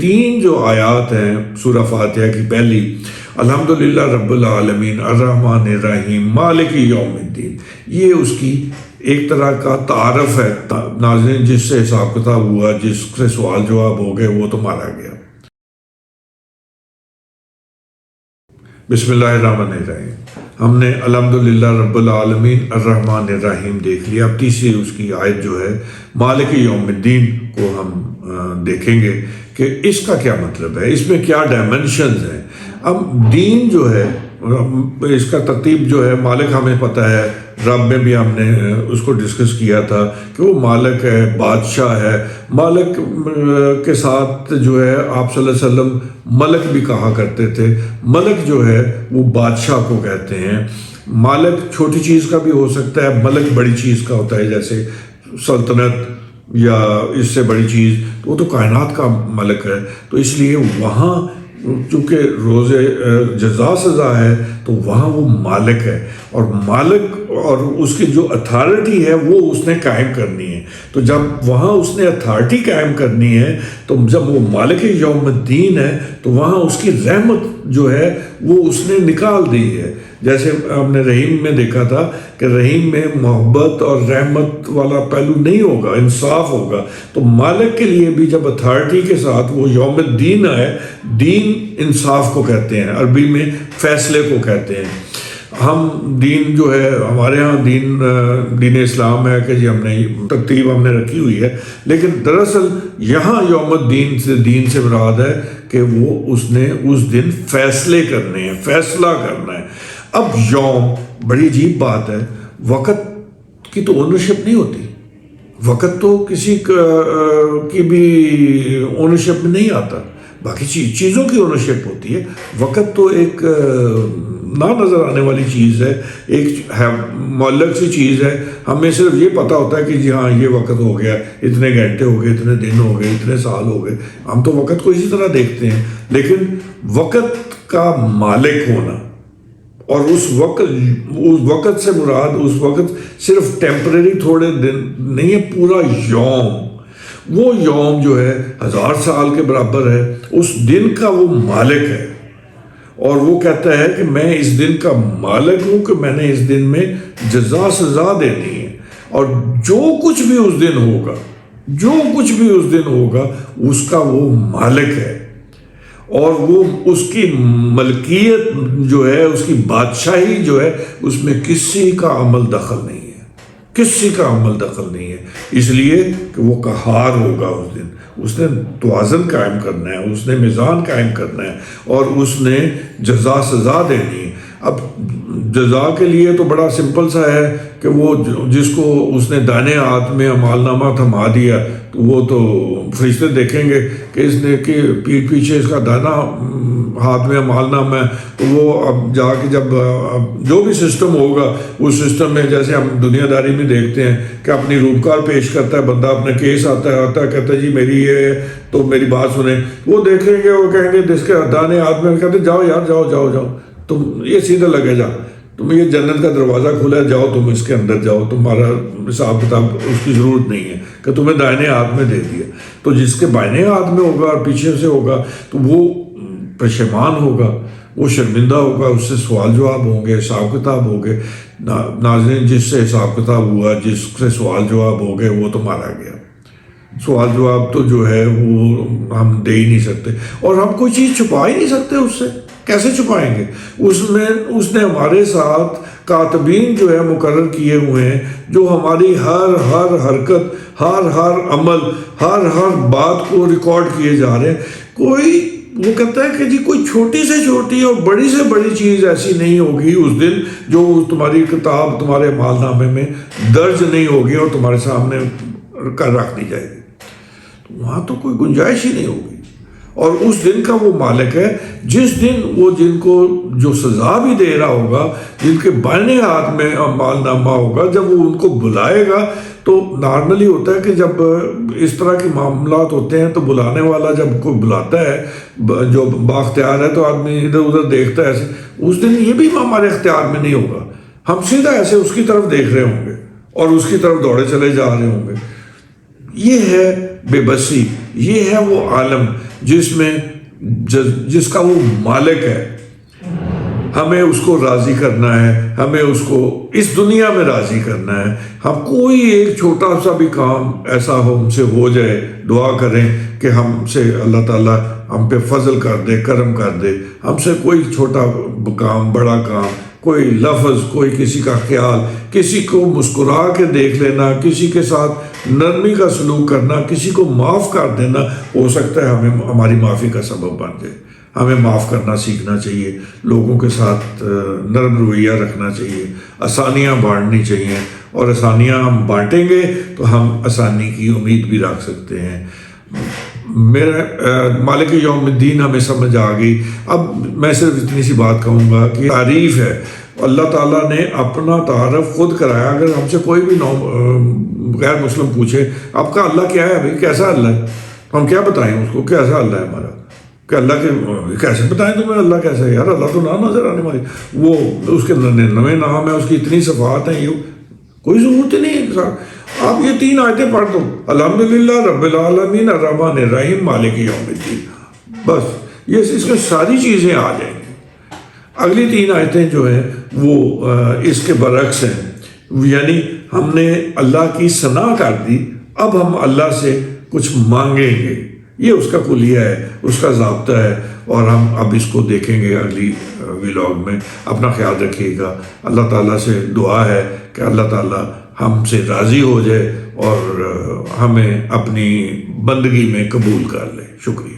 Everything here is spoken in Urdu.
تین جو آیات ہیں سورہ فاتحہ کی پہلی، الحمدللہ رب العالمین الرحمن الرحیم مالک یوم الدین، یہ اس کی ایک طرح کا تعارف ہے ناظرین، جس سے حساب کتاب ہوا، جس سے سوال جواب ہو گئے، وہ تو مارا گیا۔ بسم اللہ الرحمن الرحیم، ہم نے الحمدللہ رب العالمین الرحمن الرحیم دیکھ لیا۔ اب تیسری اس کی آیت جو ہے مالک یوم الدین کو ہم دیکھیں گے کہ اس کا کیا مطلب ہے، اس میں کیا ڈائمنشنز ہیں۔ اب دین جو ہے، اس کا ترتیب جو ہے، مالک ہمیں پتہ ہے، رب میں بھی ہم نے اس کو ڈسکس کیا تھا کہ وہ مالک ہے، بادشاہ ہے۔ مالک کے ساتھ جو ہے آپ صلی اللہ علیہ وسلم ملک بھی کہا کرتے تھے۔ ملک جو ہے وہ بادشاہ کو کہتے ہیں۔ مالک چھوٹی چیز کا بھی ہو سکتا ہے، ملک بڑی چیز کا ہوتا ہے، جیسے سلطنت یا اس سے بڑی چیز، وہ تو کائنات کا ملک ہے۔ تو اس لیے وہاں چونکہ روز جزا سزا ہے تو وہاں وہ مالک ہے، اور مالک اور اس کی جو اتھارٹی ہے وہ اس نے قائم کرنی ہے۔ تو جب وہاں اس نے اتھارٹی قائم کرنی ہے، تو جب وہ مالک یوم الدین ہے تو وہاں اس کی رحمت جو ہے وہ اس نے نکال دی ہے۔ جیسے ہم نے رحیم میں دیکھا تھا کہ رحیم میں محبت اور رحمت والا پہلو نہیں ہوگا، انصاف ہوگا۔ تو مالک کے لیے بھی جب اتھارٹی کے ساتھ وہ یوم الدین ہے، دین انصاف کو کہتے ہیں، عربی میں فیصلے کو کہتے ہیں۔ ہم دین جو ہے ہمارے ہاں دین اسلام ہے کہ جی ہم نے ترتیب ہم نے رکھی ہوئی ہے، لیکن دراصل یہاں یوم الدین سے دین سے مراد ہے کہ وہ اس نے اس دن فیصلے کرنے ہیں، فیصلہ کرنا ہے۔ اب یوم بڑی عجیب بات ہے، وقت کی تو اونرشپ نہیں ہوتی، وقت تو کسی کی بھی اونرشپ میں نہیں آتا، باقی چیزوں کی اونرشپ ہوتی ہے۔ وقت تو ایک نہ نظر آنے والی چیز ہے، ایک معلق سی چیز ہے۔ ہمیں صرف یہ پتہ ہوتا ہے کہ جی ہاں یہ وقت ہو گیا، اتنے گھنٹے ہو گئے، اتنے دن ہو گئے، اتنے سال ہو گئے، ہم تو وقت کو اسی طرح دیکھتے ہیں۔ لیکن وقت کا مالک ہونا، اور اس وقت سے مراد اس وقت صرف ٹیمپریری تھوڑے دن نہیں ہے، پورا یوم، وہ یوم جو ہے 1000 سال کے برابر ہے، اس دن کا وہ مالک ہے۔ اور وہ کہتا ہے کہ میں اس دن کا مالک ہوں، کہ میں نے اس دن میں جزا سزا دینی ہے، اور جو کچھ بھی اس دن ہوگا، جو کچھ بھی اس دن ہوگا اس کا وہ مالک ہے، اور وہ اس کی ملکیت جو ہے، اس کی بادشاہی جو ہے، اس میں کسی کا عمل دخل نہیں ہے، کسی کا عمل دخل نہیں ہے، اس لیے کہ وہ قہار ہوگا اس دن۔ اس نے توازن قائم کرنا ہے، اس نے میزان قائم کرنا ہے، اور اس نے جزا سزا دینی ہے۔ اب جزا کے لیے تو بڑا سمپل سا ہے کہ وہ جس کو اس نے دائنے ہاتھ میں اعمال نامہ تھما دیا، تو وہ تو فرشتے دیکھیں گے کہ اس نے کہ پیٹھ پیچھے اس کا دائنا ہاتھ میں اعمال نامہ ہے، تو وہ اب جا کے جب جو بھی سسٹم ہوگا اس سسٹم میں، جیسے ہم دنیا داری میں دیکھتے ہیں کہ اپنی روپکار پیش کرتا ہے بندہ، اپنے کیس آتا ہے کہتا ہے جی میری یہ تو میری بات سنیں، وہ دیکھیں گے، وہ کہیں گے جس کے دائنے ہاتھ میں، کہتے جاؤ یار جاؤ جاؤ جاؤ، تم یہ سیدھا لگے جا، تم یہ جنت کا دروازہ کھلا ہے، جاؤ تم اس کے اندر جاؤ، تمہارا حساب کتاب اس کی ضرورت نہیں ہے کہ تمہیں دائنے ہاتھ میں دے دیا۔ تو جس کے بائنے ہاتھ میں ہوگا اور پیچھے سے ہوگا تو وہ پشیمان ہوگا، وہ شرمندہ ہوگا، اس سے سوال جواب ہوں گے، حساب کتاب ہوں گے۔ ناظرین، جس سے حساب کتاب ہوا، جس سے سوال جواب ہو گئے، وہ تو مارا گیا۔ سوال جواب تو جو ہے وہ ہم دے ہی نہیں سکتے، اور ہم کوئی چیز چھپا ہی نہیں سکتے اس سے، کیسے چھپائیں گے؟ اس نے ہمارے ساتھ کاتبین جو ہے مقرر کیے ہوئے ہیں، جو ہماری ہر حرکت، ہر عمل، ہر بات کو ریکارڈ کیے جا رہے ہیں۔ کوئی وہ کہتا ہے کہ جی کوئی چھوٹی سے چھوٹی اور بڑی سے بڑی چیز ایسی نہیں ہوگی اس دن جو تمہاری کتاب، تمہارے اعمال نامے میں درج نہیں ہوگی اور تمہارے سامنے کر رکھ دی جائے گی، وہاں تو کوئی گنجائش ہی نہیں ہوگی۔ اور اس دن کا وہ مالک ہے جس دن وہ جن کو جو سزا بھی دے رہا ہوگا، جن کے بائنے ہاتھ میں اعمال نامہ ہوگا، جب وہ ان کو بلائے گا، تو نارملی ہوتا ہے کہ جب اس طرح کے معاملات ہوتے ہیں تو بلانے والا جب کوئی بلاتا ہے جو بااختیار ہے، تو آدمی ادھر ادھر دیکھتا ہے ایسے، اس دن یہ بھی ہمارے اختیار میں نہیں ہوگا، ہم سیدھا ایسے اس کی طرف دیکھ رہے ہوں گے اور اس کی طرف دوڑے چلے جا رہے ہوں گے۔ یہ ہے بے بسی، یہ ہے وہ عالم جس میں جس کا وہ مالک ہے. ہمیں اس کو راضی کرنا ہے, ہمیں اس کو اس دنیا میں راضی کرنا ہے. ہم کوئی ایک چھوٹا سا بھی کام ایسا ہم سے ہو جائے, دعا کریں کہ ہم سے اللہ تعالیٰ ہم پہ فضل کر دے, کرم کر دے. ہم سے کوئی چھوٹا کام, بڑا کام, کوئی لفظ, کوئی کسی کا خیال, کسی کو مسکرا کے دیکھ لینا, کسی کے ساتھ نرمی کا سلوک کرنا, کسی کو معاف کر دینا, ہو سکتا ہے ہماری معافی کا سبب بن جائے. ہمیں معاف کرنا سیکھنا چاہیے, لوگوں کے ساتھ نرم رویہ رکھنا چاہیے, آسانیاں بانٹنی چاہیے, اور آسانیاں ہم بانٹیں گے تو ہم آسانی کی امید بھی رکھ سکتے ہیں. میرا مالک یوم الدین ہمیں سمجھ آ گئی. اب میں صرف اتنی سی بات کہوں گا کہ تعریف ہے, اللہ تعالیٰ نے اپنا تعارف خود کرایا. اگر ہم سے کوئی بھی غیر مسلم پوچھے آپ کا اللہ کیا ہے, بھائی کیسا اللہ ہے, ہم کیا بتائیں اس کو کیسا اللہ ہے ہمارا, کہ اللہ کے کیسے بتائیں تمہیں اللہ کیسا ہے, یار اللہ تو نہ نظر آنے والی, وہ اس کے 99 نام ہے, اس کی اتنی صفات ہیں, یہ کوئی ضرورت ہی نہیں ہے. آپ یہ 3 آیتیں پڑھ دو, الحمدللہ رب العالمین الرحمن الرحیم مالک یوم الدین, بس یہ اس میں ساری چیزیں آ جائیں گی. اگلی 3 آیتیں جو ہیں وہ اس کے برعکس ہیں, یعنی ہم نے اللہ کی ثنا کر دی, اب ہم اللہ سے کچھ مانگیں گے. یہ اس کا کلیہ ہے, اس کا ضابطہ ہے, اور ہم اب اس کو دیکھیں گے اگلی ولاگ میں. اپنا خیال رکھیے گا. اللہ تعالیٰ سے دعا ہے کہ اللہ تعالیٰ ہم سے راضی ہو جائے اور ہمیں اپنی بندگی میں قبول کر لے. شکریہ.